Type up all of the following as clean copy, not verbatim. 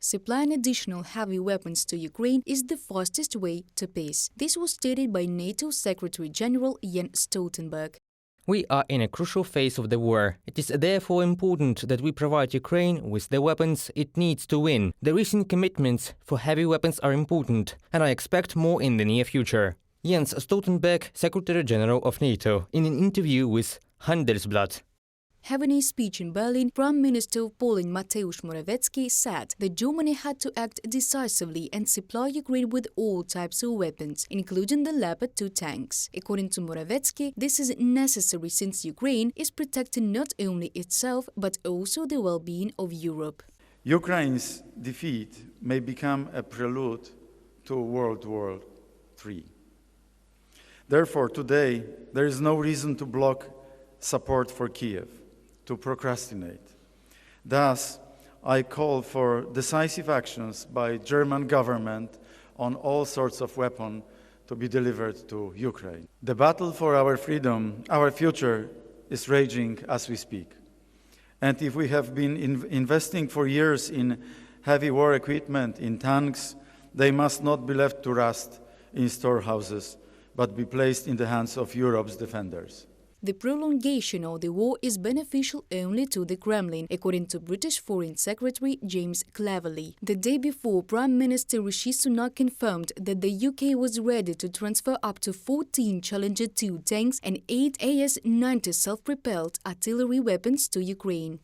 Supplying additional heavy weapons to Ukraine is the fastest way to peace. This was stated by NATO Secretary-General Jens Stoltenberg. We are in a crucial phase of the war. It is therefore important that we provide Ukraine with the weapons it needs to win. The recent commitments for heavy weapons are important, and I expect more in the near future. Jens Stoltenberg, Secretary-General of NATO, in an interview with Handelsblatt. Having a speech in Berlin, Prime Minister of Poland Mateusz Morawiecki said that Germany had to act decisively and supply Ukraine with all types of weapons, including the Leopard 2 tanks. According to Morawiecki, this is necessary since Ukraine is protecting not only itself but also the well-being of Europe. Ukraine's defeat may become a prelude to World War III. Therefore, today, there is no reason to block support for Kiev, to procrastinate. Thus, I call for decisive actions by German government on all sorts of weapons to be delivered to Ukraine. The battle for our freedom, our future, is raging as we speak. And if we have been investing for years in heavy war equipment, in tanks, they must not be left to rust in storehouses, but be placed in the hands of Europe's defenders. The prolongation of the war is beneficial only to the Kremlin, according to British Foreign Secretary James Cleverly. The day before, Prime Minister Rishi Sunak confirmed that the UK was ready to transfer up to 14 Challenger 2 tanks and 8 AS-90 self-propelled artillery weapons to Ukraine.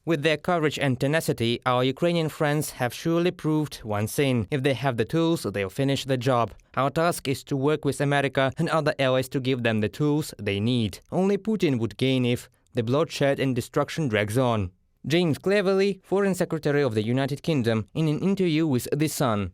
With their courage and tenacity, our Ukrainian friends have surely proved one thing. If they have the tools, they'll finish the job. Our task is to work with America and other allies to give them the tools they need. Only Putin would gain if the bloodshed and destruction drags on. James Cleverly, Foreign Secretary of the United Kingdom, in an interview with The Sun.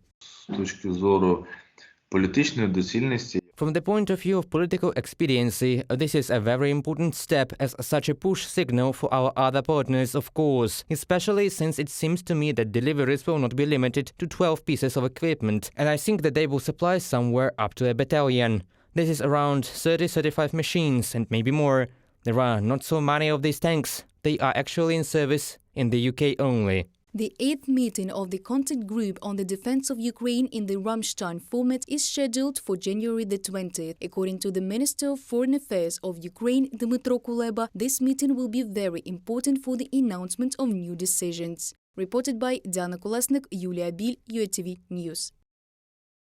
From the point of view of political expediency, this is a very important step as such a push signal for our other partners, of course, especially since it seems to me that deliveries will not be limited to 12 pieces of equipment, and I think that they will supply somewhere up to a battalion. This is around 30-35 machines and maybe more. There are not so many of these tanks. They are actually in service in the UK only. The 8th meeting of the contact group on the defense of Ukraine in the Ramstein format is scheduled for January the 20th. According to the Minister of Foreign Affairs of Ukraine, Dmytro Kuleba, this meeting will be very important for the announcement of new decisions. Reported by Diana Kolesnik, Yulia Bil, UATV News.